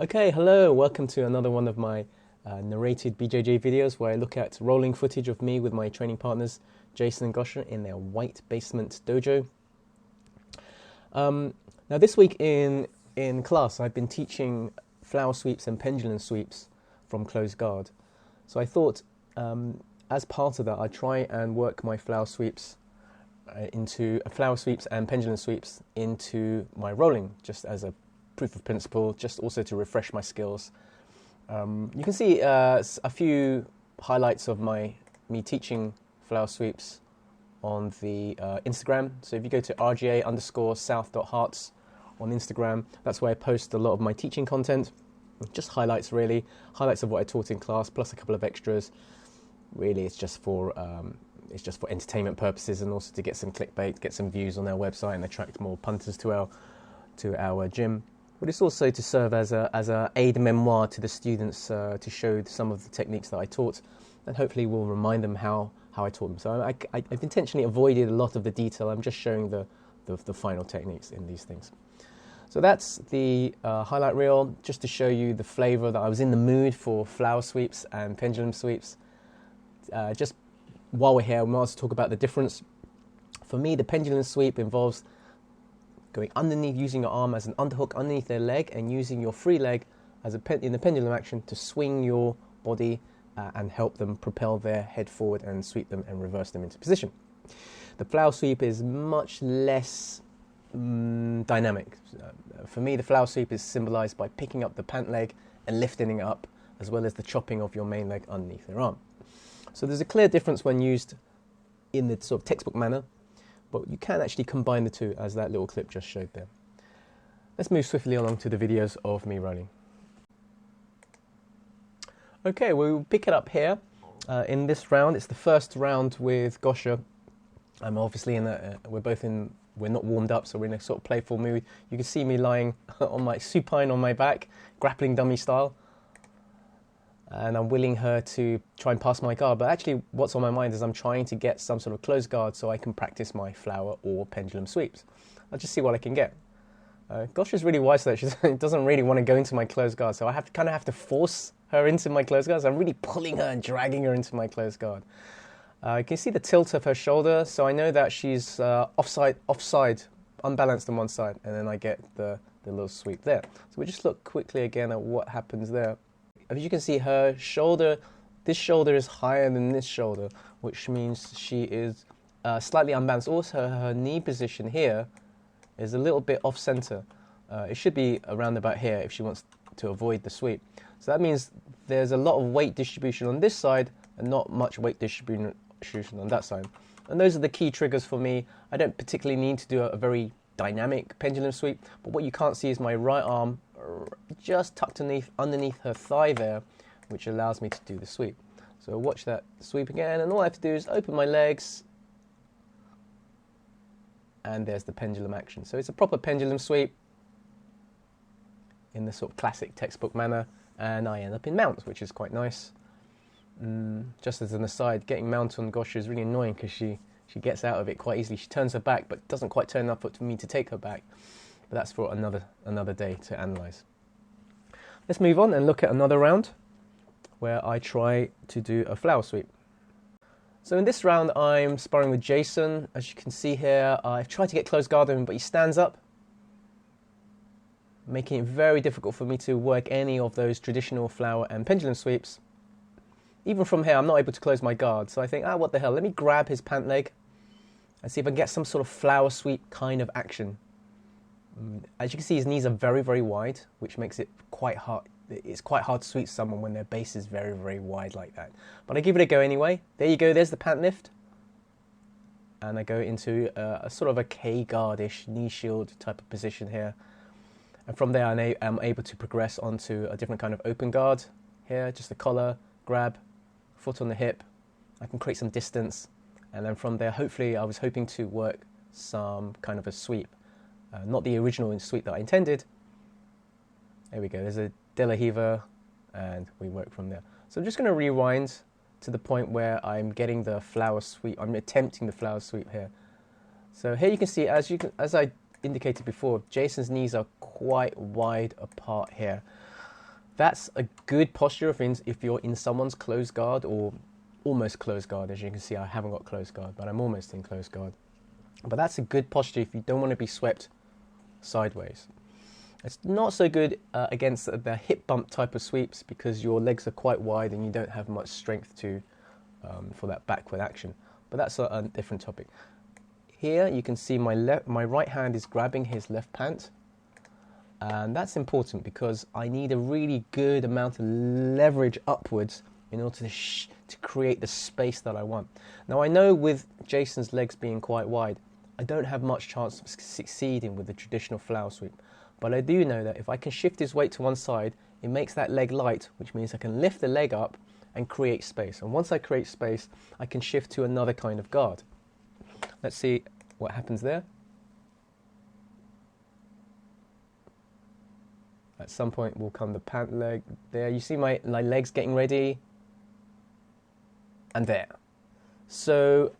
Okay, hello, welcome to another one of my narrated BJJ videos where I look at rolling footage of me with my training partners, Jason and Gosha, in their white basement dojo. Now this week in class, I've been teaching flower sweeps and pendulum sweeps from closed guard. So I thought, as part of that, I'd try and work my flower sweeps and pendulum sweeps into my rolling, just as a proof of principle, just also to refresh my skills. You can see a few highlights of me teaching flower sweeps on the Instagram. So if you go to rga_south.hearts on Instagram, that's where I post a lot of my teaching content. Just highlights, really. Highlights of what I taught in class, plus a couple of extras. Really, it's just for entertainment purposes and also to get some clickbait, get some views on our website and attract more punters to our gym. But it's also to serve as a aide-memoire to the students to show some of the techniques that I taught, and hopefully will remind them how I taught them. So I've intentionally avoided a lot of the detail. I'm just showing the final techniques in these things. So that's the highlight reel, just to show you the flavour that I was in the mood for flower sweeps and pendulum sweeps. Just while we're here, we might also talk about the difference. For me, the pendulum sweep involves going underneath, using your arm as an underhook underneath their leg, and using your free leg as in the pendulum action to swing your body and help them propel their head forward and sweep them and reverse them into position. The flower sweep is much less dynamic. For me, the flower sweep is symbolized by picking up the pant leg and lifting it up, as well as the chopping of your main leg underneath their arm. So there's a clear difference when used in the sort of textbook manner, but you can actually combine the two, as that little clip just showed there. Let's move swiftly along to the videos of me rolling. Okay, we'll pick it up here. In this round, it's the first round with Gosha. I'm obviously we're not warmed up, so we're in a sort of playful mood. You can see me lying on supine on my back, grappling dummy style. And I'm willing her to try and pass my guard. But actually, what's on my mind is I'm trying to get some sort of closed guard so I can practice my flower or pendulum sweeps. I'll just see what I can get. Gosha's really wise though. She doesn't really want to go into my closed guard, so I have to force her into my closed guard. So I'm really pulling her and dragging her into my closed guard. You can see the tilt of her shoulder, so I know that she's offside, unbalanced on one side, and then I get the little sweep there. So we just look quickly again at what happens there. As you can see, her shoulder, this shoulder is higher than this shoulder, which means she is slightly unbalanced. Also, her knee position here is a little bit off center. It should be around about here if she wants to avoid the sweep. So that means there's a lot of weight distribution on this side and not much weight distribution on that side. And those are the key triggers for me. I don't particularly need to do a very dynamic pendulum sweep, but what you can't see is my right arm just tucked underneath her thigh there, which allows me to do the sweep. So watch that sweep again, and all I have to do is open my legs, and there's the pendulum action. So it's a proper pendulum sweep in the sort of classic textbook manner, and I end up in mount, which is quite nice. Just as an aside, getting mount on Gosha is really annoying because she gets out of it quite easily. She turns her back, but doesn't quite turn enough for me to take her back. But that's for another day to analyze. Let's move on and look at another round where I try to do a flower sweep. So in this round, I'm sparring with Jason. As you can see here, I've tried to get close guard on him, but he stands up, making it very difficult for me to work any of those traditional flower and pendulum sweeps. Even from here, I'm not able to close my guard. So I think, what the hell? Let me grab his pant leg and see if I can get some sort of flower sweep kind of action. As you can see, his knees are very, very wide, which makes it quite hard. It's quite hard to sweep someone when their base is very, very wide like that. But I give it a go anyway. There you go. There's the pant lift. And I go into a sort of a K-guard-ish knee shield type of position here. And from there, I'm able to progress onto a different kind of open guard here. Just a collar, grab, foot on the hip. I can create some distance. And then from there, hopefully, I was hoping to work some kind of a sweep. Not the original sweep that I intended. There we go, there's a De La Riva, and we work from there. So I'm just going to rewind to the point where I'm getting the flower sweep. I'm attempting the flower sweep here. So here you can see, as I indicated before, Jason's knees are quite wide apart here. That's a good posture if you're in someone's closed guard or almost closed guard. As you can see, I haven't got closed guard, but I'm almost in closed guard. But that's a good posture if you don't want to be swept sideways. It's not so good against the hip bump type of sweeps because your legs are quite wide and you don't have much strength to for that backward action. But that's a different topic. Here you can see my right hand is grabbing his left pant. And that's important because I need a really good amount of leverage upwards in order to create the space that I want. Now I know with Jason's legs being quite wide, I don't have much chance of succeeding with the traditional flower sweep. But I do know that if I can shift his weight to one side, it makes that leg light, which means I can lift the leg up and create space. And once I create space, I can shift to another kind of guard. Let's see what happens there. At some point will come the pant leg there. You see my legs getting ready. And there. So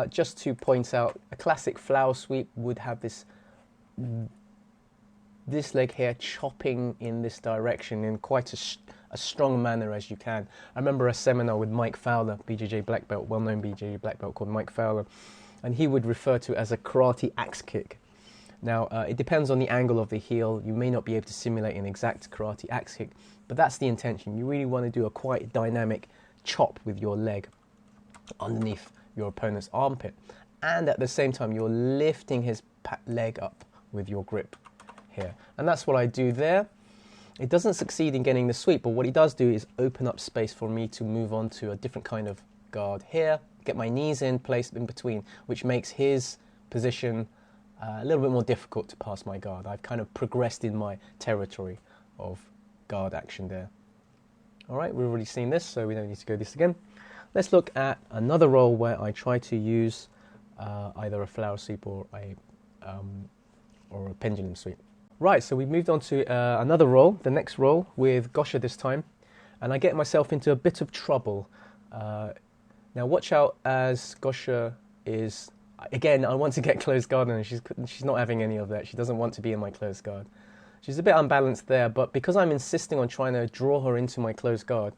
just to point out, a classic flower sweep would have this leg here chopping in this direction in quite a strong manner as you can. I remember a seminar with Mike Fowler, BJJ black belt, well-known BJJ black belt called Mike Fowler, and he would refer to it as a karate axe kick. Now, it depends on the angle of the heel. You may not be able to simulate an exact karate axe kick, but that's the intention. You really want to do a quite dynamic chop with your leg underneath your opponent's armpit. And at the same time, you're lifting his leg up with your grip here. And that's what I do there. It doesn't succeed in getting the sweep, but what he does do is open up space for me to move on to a different kind of guard here, get my knees in place in between, which makes his position a little bit more difficult to pass my guard. I've kind of progressed in my territory of guard action there. All right, we've already seen this, so we don't need to go this again. Let's look at another roll where I try to use either a flower sweep or a pendulum sweep. Right, so we've moved on to another roll, the next roll with Gosha this time, and I get myself into a bit of trouble. Now watch out as Gosha is, again, I want to get closed guard and she's not having any of that. She doesn't want to be in my closed guard. She's a bit unbalanced there, but because I'm insisting on trying to draw her into my closed guard,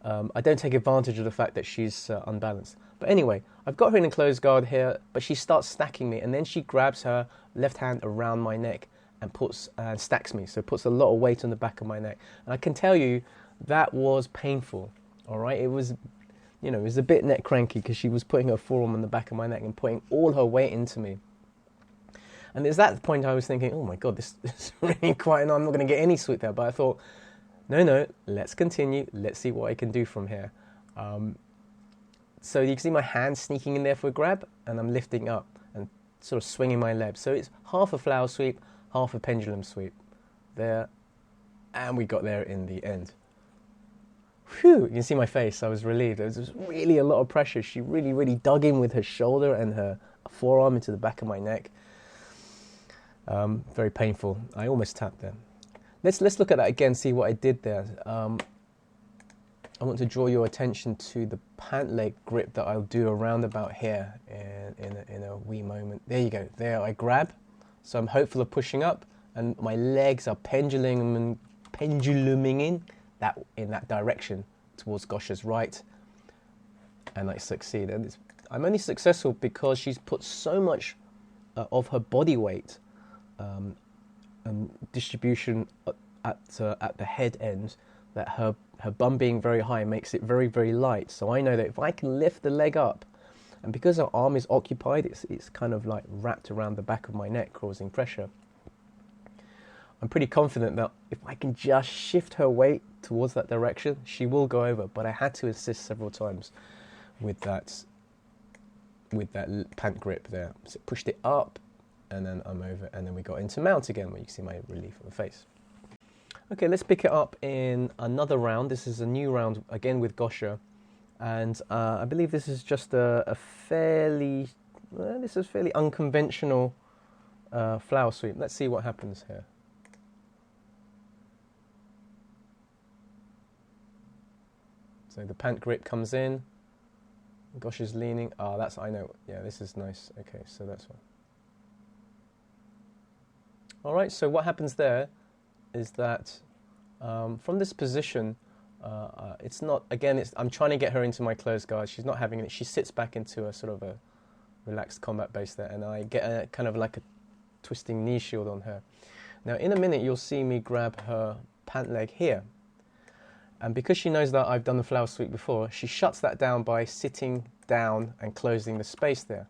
I don't take advantage of the fact that she's unbalanced. But anyway, I've got her in a closed guard here, but she starts stacking me, and then she grabs her left hand around my neck and stacks me, so puts a lot of weight on the back of my neck. And I can tell you that was painful. All right, it was, it was a bit neck cranky because she was putting her forearm on the back of my neck and putting all her weight into me. And it's at that point I was thinking, oh my God, this is really quite, I'm not going to get any sweep there. But I thought, no, let's continue. Let's see what I can do from here. So you can see my hand sneaking in there for a grab, and I'm lifting up and sort of swinging my leg. So it's half a flower sweep, half a pendulum sweep there. And we got there in the end. Phew, you can see my face. I was relieved. There was really a lot of pressure. She really, really dug in with her shoulder and her forearm into the back of my neck. Very painful. I almost tapped there. Let's look at that again, see what I did there. I want to draw your attention to the pant leg grip that I'll do around about here in a wee moment. There you go. There I grab. So I'm hopeful of pushing up, and my legs are penduluming in that direction towards Gosha's right, and I succeed. And I'm only successful because she's put so much of her body weight and distribution at the head end that her bum being very high makes it very, very light. So I know that if I can lift the leg up, and because her arm is occupied, it's kind of like wrapped around the back of my neck, causing pressure. I'm pretty confident that if I can just shift her weight towards that direction, she will go over. But I had to assist several times with that pant grip there. So pushed it up, and then I'm over, and then we got into mount again, where you can see my relief on the face. Okay, let's pick it up in another round. This is a new round, again with Gosha. And I believe this is just a fairly unconventional flower sweep. Let's see what happens here. So the pant grip comes in. Gosha's leaning. I know. Yeah, this is nice. Okay, so that's one. All right, so what happens there is that From this position, it's not, again, I'm trying to get her into my closed guard. She's not having it. She sits back into a sort of a relaxed combat base there, and I get a kind of like a twisting knee shield on her. Now, in a minute, you'll see me grab her pant leg here. And because she knows that I've done the flower sweep before, she shuts that down by sitting down and closing the space there.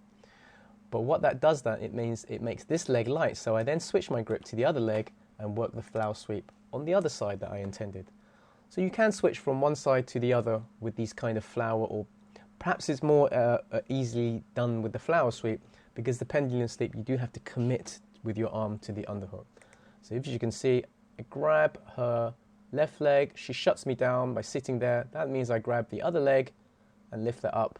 But what that does, it means it makes this leg light. So I then switch my grip to the other leg and work the flower sweep on the other side that I intended. So you can switch from one side to the other with these kind of flower, or perhaps it's more easily done with the flower sweep, because the pendulum sweep, you do have to commit with your arm to the underhook. So as you can see, I grab her left leg, she shuts me down by sitting there. That means I grab the other leg and lift that up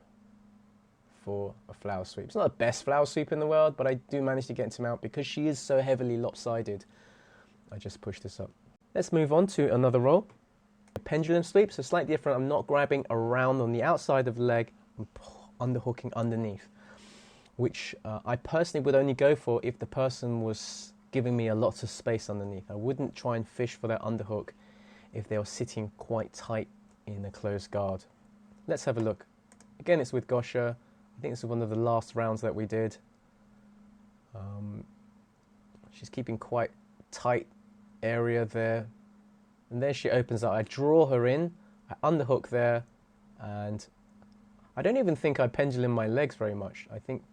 for a flower sweep. It's not the best flower sweep in the world, but I do manage to get into mount because she is so heavily lopsided. I just push this up. Let's move on to another roll. The pendulum sweep, so slightly different. I'm not grabbing around on the outside of the leg, I'm underhooking underneath, which I personally would only go for if the person was giving me a lot of space underneath. I wouldn't try and fish for that underhook if they were sitting quite tight in a closed guard. Let's have a look. Again, it's with Gosha. I think this is one of the last rounds that we did. She's keeping quite tight area there. And there she opens up. I draw her in, I underhook there, and I don't even think I pendulum my legs very much. I think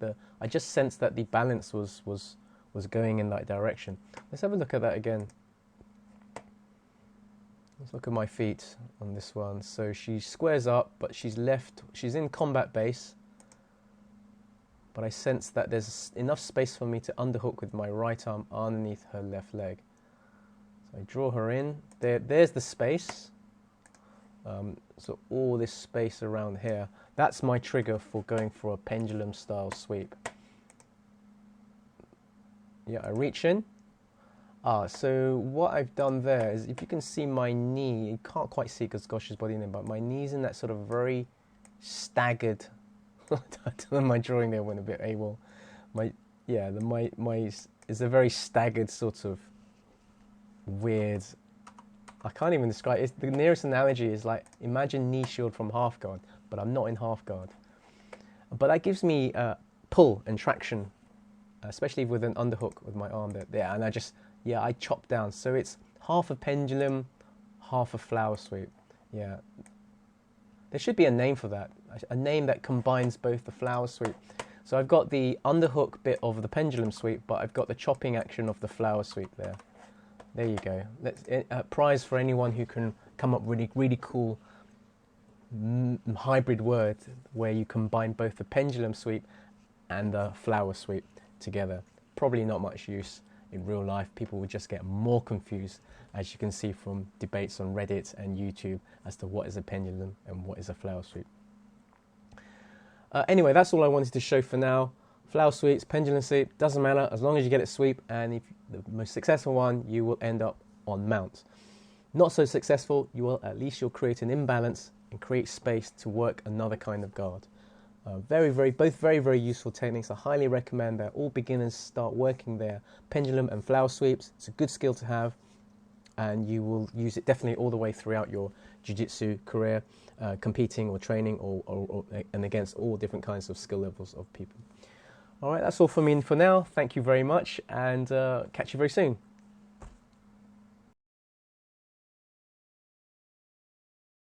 I just sensed that the balance was going in that direction. Let's have a look at that again. Let's look at my feet on this one. So she squares up, but she's in combat base. But I sense that there's enough space for me to underhook with my right arm underneath her left leg. So I draw her in. There's the space. So all this space around here, that's my trigger for going for a pendulum style sweep. Yeah, I reach in. So what I've done there is, if you can see my knee, you can't quite see because Gosha's body in there, but my knee's in that sort of very staggered. I don't know, my drawing there went a bit AWOL. My is a very staggered sort of weird. I can't even describe it. The nearest analogy is like, imagine knee shield from half guard, but I'm not in half guard. But that gives me pull and traction, especially with an underhook with my arm there, and I chop down. So it's half a pendulum, half a flower sweep. Yeah, there should be a name for that, a name that combines both the flower sweep. So I've got the underhook bit of the pendulum sweep, but I've got the chopping action of the flower sweep there. There you go. Let's prize for anyone who can come up with really cool hybrid word where you combine both the pendulum sweep and the flower sweep together. Probably not much use in real life. People would just get more confused, as you can see from debates on Reddit and YouTube as to what is a pendulum and what is a flower sweep. Anyway, that's all I wanted to show for now. Flower sweeps, pendulum sweep, doesn't matter as long as you get it sweep, and if the most successful one, you will end up on mount. Not so successful, you'll create an imbalance and create space to work another kind of guard. Both very useful techniques. I highly recommend that all beginners start working their pendulum and flower sweeps. It's a good skill to have, and you will use it definitely all the way throughout your jiu-jitsu career, competing or training and against all different kinds of skill levels of people. All right, that's all from me for now. Thank you very much, and catch you very soon.